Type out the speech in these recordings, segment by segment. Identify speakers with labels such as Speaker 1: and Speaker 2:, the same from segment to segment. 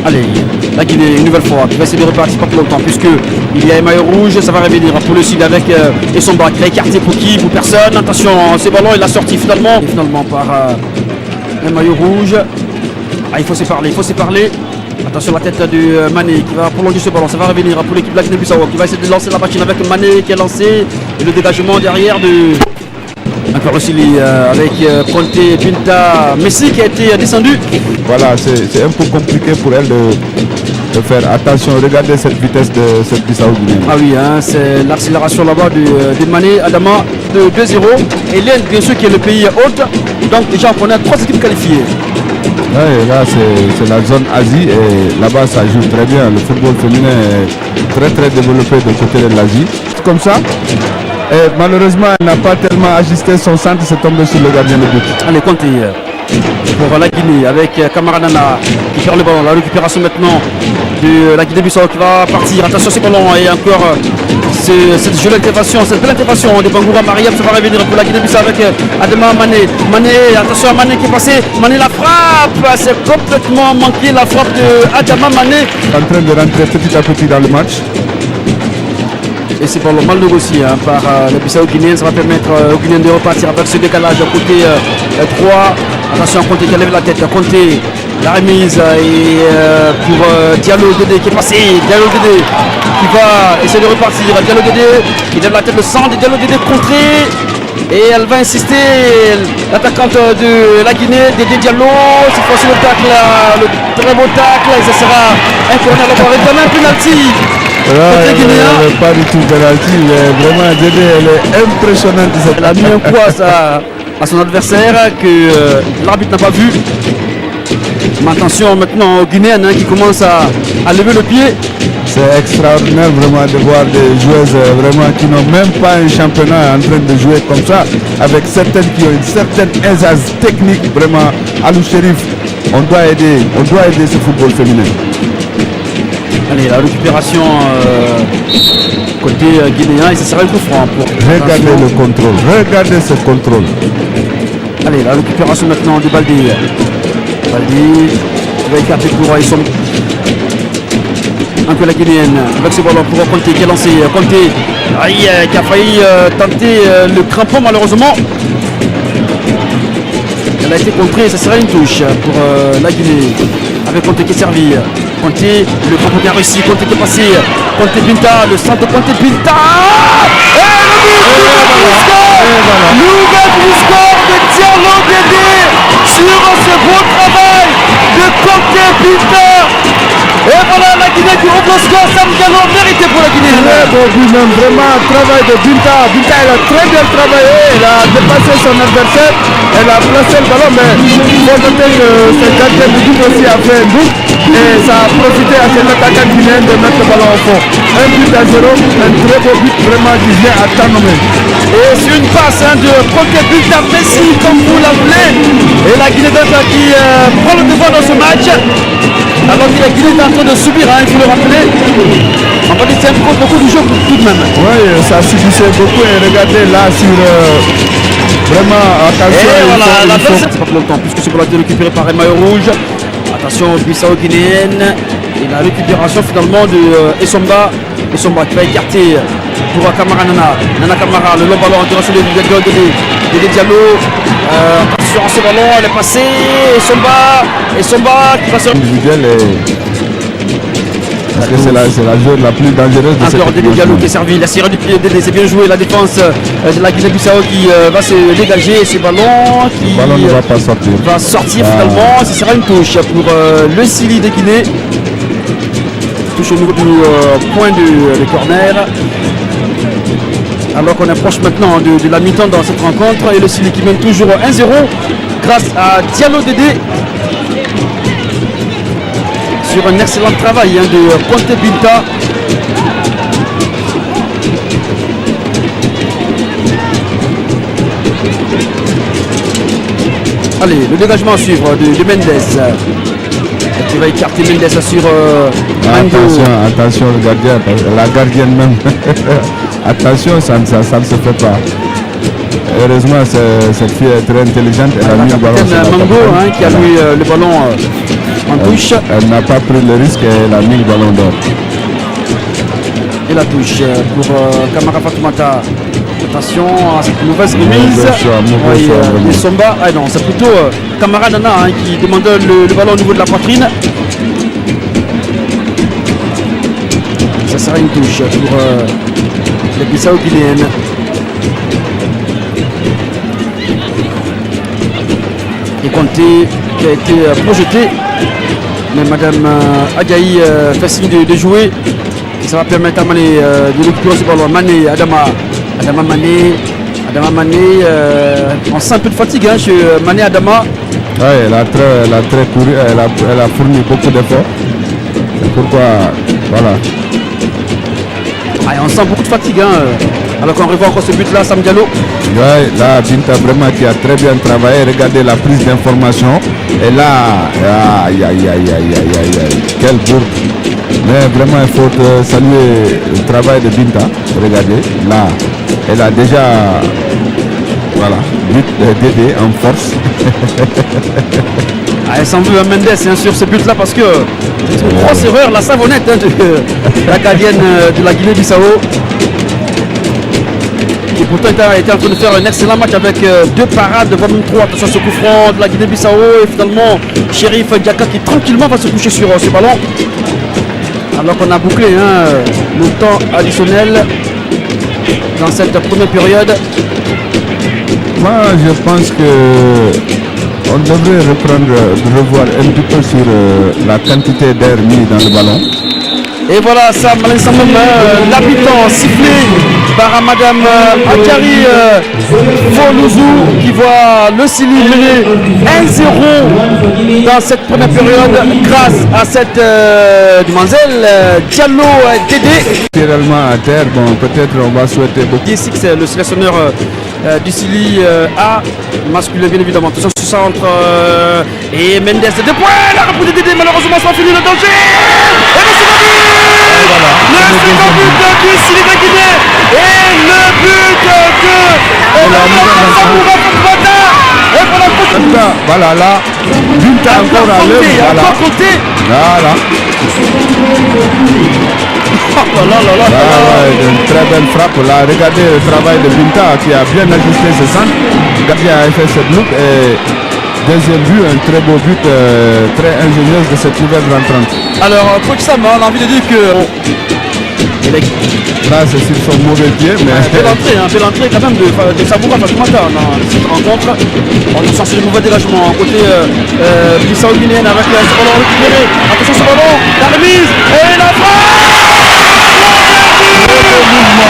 Speaker 1: Allez, la Guinée une nouvelle fois qui va essayer de repartir pas pour longtemps puisqu'il y a un maillot rouge, ça va revenir pour le sud avec Essomba qui l'a écarté pour qui? Pour personne. Attention, ce ballon il l'a sorti finalement. Et finalement par un maillot rouge. Ah, il faut se parler. Attention la tête du Mané qui va prolonger ce ballon, ça va revenir pour l'équipe de la Guinée-Bissau qui va essayer de lancer la machine avec Mané qui est lancé et le dégagement derrière de... Encore aussi avec Conte, Pinta, Messi qui a été descendu.
Speaker 2: Voilà, c'est un peu compliqué pour elle de faire attention. Regardez cette vitesse de cette Bissau Guinée.
Speaker 1: Ah oui, hein, c'est l'accélération là-bas de Mané, Adama de 2-0. Et l'Inde, bien sûr, qui est le pays hôte. Donc déjà, on a 3 équipes qualifiées.
Speaker 2: Ouais, là, c'est la zone Asie et là-bas, ça joue très bien. Le football féminin est très très développé de côté de l'Asie. Comme ça. Et malheureusement, elle n'a pas tellement ajusté son centre, c'est tombé sur le gardien de but.
Speaker 1: Allez, Conte pour la Guinée avec Camara Nana qui perd le ballon. La récupération maintenant de la Guinée-Bissau qui va partir. Attention, ce ballon et encore cette jolie intervention, cette belle intervention de Bangoura Mariam. Ça va revenir pour la Guinée-Bissau avec Adama Mané. Mané, attention à Mané qui est passé. Mané la frappe, c'est complètement manqué la frappe de Adama Mané.
Speaker 2: En train de rentrer petit à petit dans le match.
Speaker 1: Et c'est ballon mal négocié par les Bissau-Guinéens. Ça va permettre aux Guinéens de repartir avec ce décalage côté 3. Attention, Conte qui lève la tête. Conte, la remise et pour Diallo Dédé qui est passé. Diallo Dédé qui va essayer de repartir. Diallo Dédé qui lève la tête, le centre de Diallo Dédé contré. Et elle va insister, l'attaquante de la Guinée, Dédé Diallo. Cette fois-ci le tacle, le très beau tacle. Et ce sera un corner là-bas avec un penalty.
Speaker 2: Pas du tout penalty, mais vraiment Dédé, elle est impressionnante.
Speaker 1: Elle a mis un poids à son adversaire que l'arbitre n'a pas vu. Mais attention maintenant aux Guinéennes qui commencent à lever le pied.
Speaker 2: C'est extraordinaire vraiment de voir des joueuses vraiment qui n'ont même pas un championnat en train de jouer comme ça, avec certaines qui ont une certaine aisance technique. Vraiment, Alou Chérif, on doit aider ce football féminin.
Speaker 1: Allez, la récupération côté guinéen et ce sera un coup franc pour...
Speaker 2: Regardez le contrôle, regardez ce contrôle.
Speaker 1: Allez, la récupération maintenant de Baldi. Baldi qui va écarter pour Issom. Un peu la guinéenne avec ce ballon pour Conte qui est lancé. Conte qui a failli tenter le crampon malheureusement. Elle a été contrée, ça sera une touche pour la Guinée. Avec Conte qui est servi. Conte, le crampon qui a réussi. Conte qui est passé. Conte Pinta, le centre de Conte Pinta. Et le score de Diallo Dédé sur ce beau travail de Conte Pinta. Et voilà la Guinée qui ouvre le score. Sam Diallo mérité pour la Guinée.
Speaker 2: Même vraiment travail de Binta. Binta elle a très bien travaillé. Elle a dépassé son adversaire. Elle a placé le ballon. Mais il faut noter que ce gardien de but aussi a fait un but. Et ça a profité à cet attaquant guinéen de mettre le ballon au fond. 1 but à 0. Un très beau but vraiment qui vient à temps nommé.
Speaker 1: Et sur une passe de Conte Binta Messi comme vous l'appelez. Et la Guinée qui prend le devant dans ce match. Alors que la Guinée est en train de subir, il faut le rappeler. On va dire que c'est beaucoup de jeu tout de même.
Speaker 2: Oui, ça subissait beaucoup et regardez là sur vraiment attention.
Speaker 1: Et voilà, la balle c'est pas pour longtemps puisque c'est pour la récupérée par un maillot rouge. Attention Bissau guinéenne. Et la récupération finalement de Essomba. Essomba qui va écarter pour Camara Nana. Nana Camara, le long ballon en direction de Dédé Diallo. Attention à ce ballon, elle est passée. Essomba qui va se...
Speaker 2: Parce que c'est la joueur la plus dangereuse de cette
Speaker 1: encore Dédé Diallo qui est servi, la série du pied Dédé, c'est bien joué, la défense de la Guinée-Bissau qui va se dégager, ce ballon qui
Speaker 2: le ballon ne va pas sortir.
Speaker 1: Va sortir finalement, ce sera une touche pour le Sili de Guinée. Touche au niveau du point de corner. Alors qu'on approche maintenant de la mi-temps dans cette rencontre et le Sili qui mène toujours 1-0 grâce à Diallo Dédé. Sur un excellent travail de Conte Binta. Allez, le dégagement à suivre de Mendes. Qui va écarter Mendes sur
Speaker 2: attention le gardien, la gardienne même. Attention, ça ne se fait pas. Heureusement, cette fille est très intelligente. Elle a mis le ballon.
Speaker 1: Mango qui a mis le ballon en touche.
Speaker 2: Elle n'a pas pris le risque et elle a mis le ballon d'or.
Speaker 1: Et la touche pour Kamara Fatoumata. Attention à cette mauvaise remise. Les Somba. Ah non, c'est plutôt Kamara Nana qui demande le ballon au niveau de la poitrine. Ça sera une touche pour les Bissau-Guinéennes. Et Conté qui a été projeté. Mais Madame Agaï fait signe de jouer. Et ça va permettre à Mané de récupérer ce ballon. Mané, Adama Mané, on sent un peu de fatigue chez Mané Adama.
Speaker 2: Oui, elle a très couru, elle a fourni beaucoup d'efforts. C'est pourquoi, voilà.
Speaker 1: On sent beaucoup de fatigue alors qu'on revoit encore ce but là, Sam Diallo.
Speaker 2: Oui, là Binta vraiment qui a très bien travaillé. Regardez la prise d'information. Et là, aïe, quelle bourde. Mais vraiment il faut saluer le travail de Binta. Regardez, là, elle a déjà, voilà, but d'aider en force.
Speaker 1: Elle s'en veut à Mendes sur ce but là parce que c'est une grosse erreur, la savonnette de la gardienne de la Guinée-Bissau. Et pourtant elle était en train de faire un excellent match avec 2 parades, voire même 3. Attention ce coup franc de la Guinée-Bissau et finalement Sheriff Diaka qui tranquillement va se coucher sur ce ballon. Alors qu'on a bouclé le temps additionnel dans cette première période.
Speaker 2: Moi je pense que on devrait revoir un petit peu sur la quantité d'air mis dans le ballon.
Speaker 1: Et voilà, ça, Malin Samom, l'habitant sifflé par Madame Akari Folouzou qui voit le Sili mener 1-0 dans cette première période grâce à cette demoiselle Diallo Dédé.
Speaker 2: Naturellement à terre, bon, peut-être on va souhaiter beaucoup.
Speaker 1: Ici, c'est le sélectionneur du Sili A, masculin bien évidemment. Attention ce centre et Mendes de 2 points, la reprise de Dédé, malheureusement ça va finir le danger. Et le second but, le second but du Sili de Guinée et le but de
Speaker 2: voilà là, Binta encore à l'œuvre, voilà. Une très belle frappe là, regardez le travail de Binta qui a bien ajusté ce centre. Gardien a fait cette loupe et deuxième but, un très beau but, très ingénieuse de cette nouvelle rentrante.
Speaker 1: Alors coach Sam, on a envie de dire que
Speaker 2: là c'est sur son mauvais pied, mais
Speaker 1: belle entrée quand même de Samoura Fatoumata dans cette rencontre. On a cherché le mauvais dégagement côté Bissau-Guinéenne avec ce ballon récupéré. Attention ce ballon, la remise et la frappe.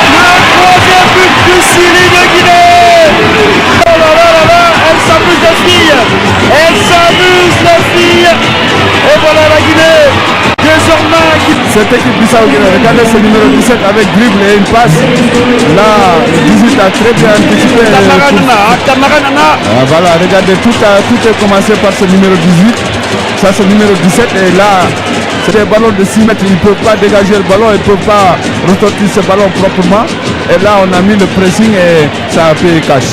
Speaker 1: Le troisième but du Sili de Guinée. Oh là là là là, elle s'amuse la fille. Elle s'amuse la fille. Et voilà la Guinée. Désormais,
Speaker 2: cette équipe Bissau-Guinée, regardez ce numéro 17 avec dribble et une passe. Là, le 18 a très bien anticipé.
Speaker 1: Kamara Nana.
Speaker 2: Voilà, regardez, tout est commencé par ce numéro 18. Ça, c'est le numéro 17. Et là, c'est des ballons de 6 mètres. Ils ne peuvent pas dégager le ballon, ils ne peuvent pas ressortir ce ballon proprement. Et là, on a mis le pressing et ça a payé cash.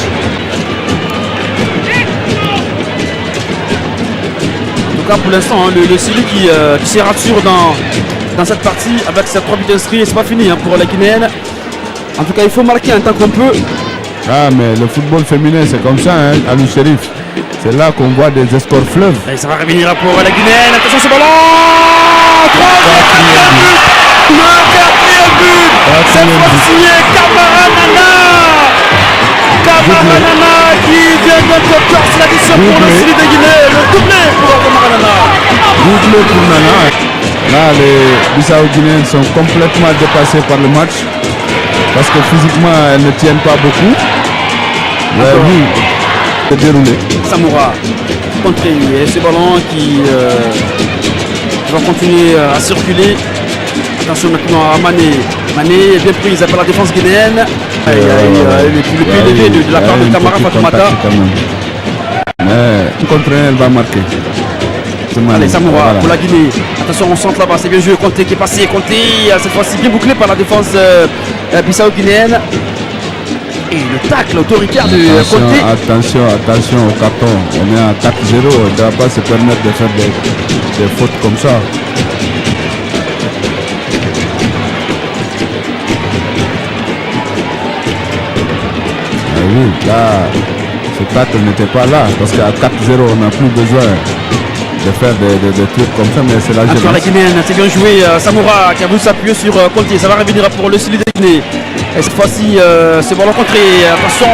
Speaker 1: En tout cas pour l'instant le Sili qui se rassure dans cette partie avec ses 3 buts inscrits et c'est pas fini pour la Guinéenne. En tout cas il faut marquer en tant qu'on peut.
Speaker 2: Ah mais le football féminin c'est comme ça Alou Sheriff. C'est là qu'on voit des escorts fleuves.
Speaker 1: Et ça va revenir là pour la Guinéenne. Attention ce ballon. Troisième but. Le 4e but. Cette fois-ci Kamara Nana. Kamara Nana qui vient de corse l'addition pour le Sili de Guinée. Le doublé pour Kamara Nana.
Speaker 2: Doublé pour Nana. Là les Bissau-Guinéens sont complètement dépassés par le match. Parce que physiquement elles ne tiennent pas beaucoup. Oui, c'est déroulé.
Speaker 1: Samoura contré et ce ballon qui va continuer à circuler. Attention maintenant à Mané. Mané est bien prise par la défense guinéenne. Le pied élevé de la part de Kamara Fatoumata.
Speaker 2: Mais contre elle va marquer.
Speaker 1: Allez Samoura voilà. Pour la Guinée. Attention on centre là-bas, c'est bien joué. Conté qui est passé. Conté cette fois-ci bien bouclé par la défense Bissau-Guinéenne. Et le tacle autoritaire de Conté.
Speaker 2: Attention au carton. On est à 4-0. On ne doit pas se permettre de faire des fautes comme ça. Oui, là, ce tacle n'était pas là, parce qu'à 4-0, on n'a plus besoin de faire des trucs comme ça, mais c'est la
Speaker 1: jeunesse. La Guinéenne, c'est bien joué. Samoura qui a voulu s'appuyer sur Conté, ça va revenir pour le Sud de Guinée. Et cette fois-ci, ce ballon contré, attention.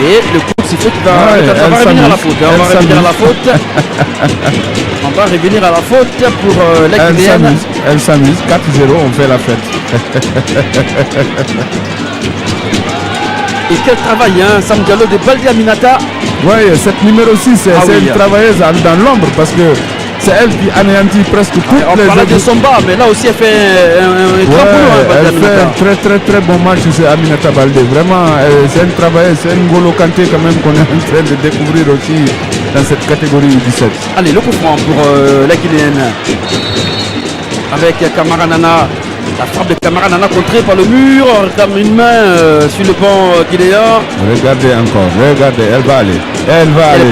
Speaker 1: Et le coup de sifflet qui va revenir à la faute. On va revenir à la faute. On va revenir à la faute pour la Guinéenne.
Speaker 2: Elle s'amuse, 4-0, on fait la fête.
Speaker 1: Et quel travail, hein, Sam Diallo de Baldi Aminata.
Speaker 2: Oui, cette numéro 6, c'est une travailleuse dans l'ombre parce que c'est elle qui anéantit presque toutes les...
Speaker 1: On parlait de Somba, mais là aussi elle fait un grand boulot.
Speaker 2: Elle fait un très bon match, c'est Aminata Baldé. Vraiment, c'est une travailleuse, c'est une N'Golo Kanté quand même qu'on est en train de découvrir aussi dans cette catégorie 17.
Speaker 1: Allez, le coup franc pour la Guinéenne. Avec Camara Nana. La frappe de Camara Nana contrée par le mur, comme une main sur le banc guinéen.
Speaker 2: Regardez encore, regardez, elle va aller. Elle va aller.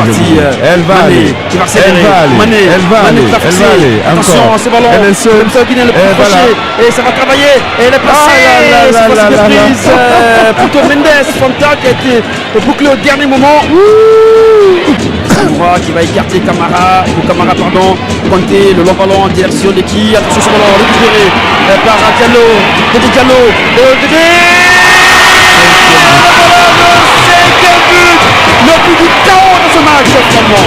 Speaker 2: Elle va aller.
Speaker 1: Mané, attention, ce ballon.
Speaker 2: Elle est seule.
Speaker 1: Le Guinéen le crochet. Et ça va travailler. Et elle est passée. C'est prise. Plutôt Mendes, Fanta qui a été bouclé au dernier moment. Samoura qui va écarter Camara. Conté, le long ballon en direction de qui. Attention, ce ballon récupéré par Diallo. Diallo. Le plus du chaos dans ce match, vraiment.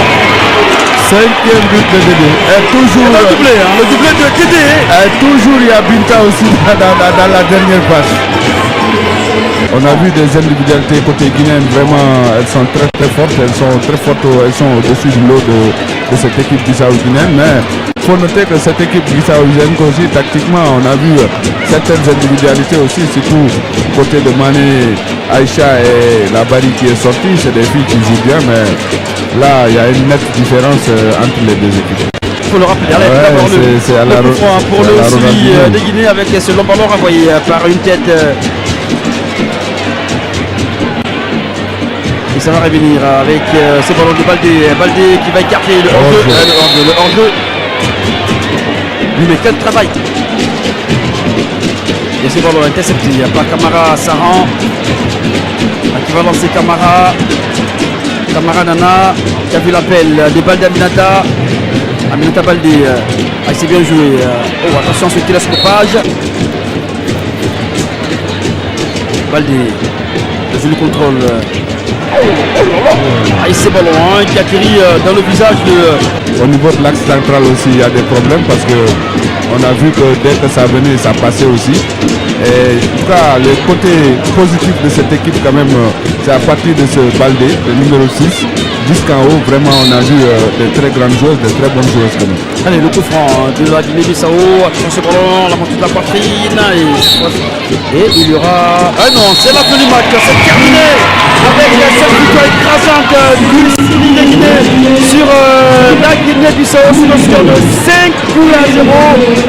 Speaker 2: 5e but de Dédé.
Speaker 1: Le doublé de Dédé.
Speaker 2: Toujours il y a Binta aussi dans la dernière passe. On a vu des individualités côté guinéenne, vraiment elles sont très fortes, elles sont au-dessus du lot de cette équipe bissau-guinéenne, mais il faut noter que cette équipe bissau-guinéenne aussi, tactiquement, on a vu certaines individualités aussi, surtout côté de Mané, Aïcha et la Bari qui est sortie, c'est des filles qui jouent bien, mais là il y a une nette différence entre les deux équipes.
Speaker 1: Il faut le rappeler, c'est le coup franc pour le suivi des Guinéens avec ce long ballon renvoyé par une tête. Et ça va revenir avec ce ballon de Baldé qui va écarter le hors-jeu. Mais quel travail. Et ce ballon intercepté par Camara Saran qui va lancer Camara Nana qui a vu l'appel de Baldi Aminata Baldé. Il s'est bien joué. Attention ce télescopage. Baldé, le jeu de contrôle. Et ce ballon qui atterrit dans le visage de...
Speaker 2: Au niveau de l'axe central aussi, il y a des problèmes parce que on a vu que dès que ça venait, ça passait aussi. Et en tout cas, le côté positif de cette équipe quand même, c'est à partir de ce Baldé, le numéro 6, jusqu'en haut, vraiment on a vu de très grandes joueuses, de très bonnes joueuses quand même.
Speaker 1: Allez, le coup franc de la Guinée-Bissau, attention ce ballon, la montée de la poitrine, et il y aura... Ah non, c'est la fin du match, c'est terminé avec cette victoire écrasante du Guinée sur la Guinée-Bissau sur le score de 5-0.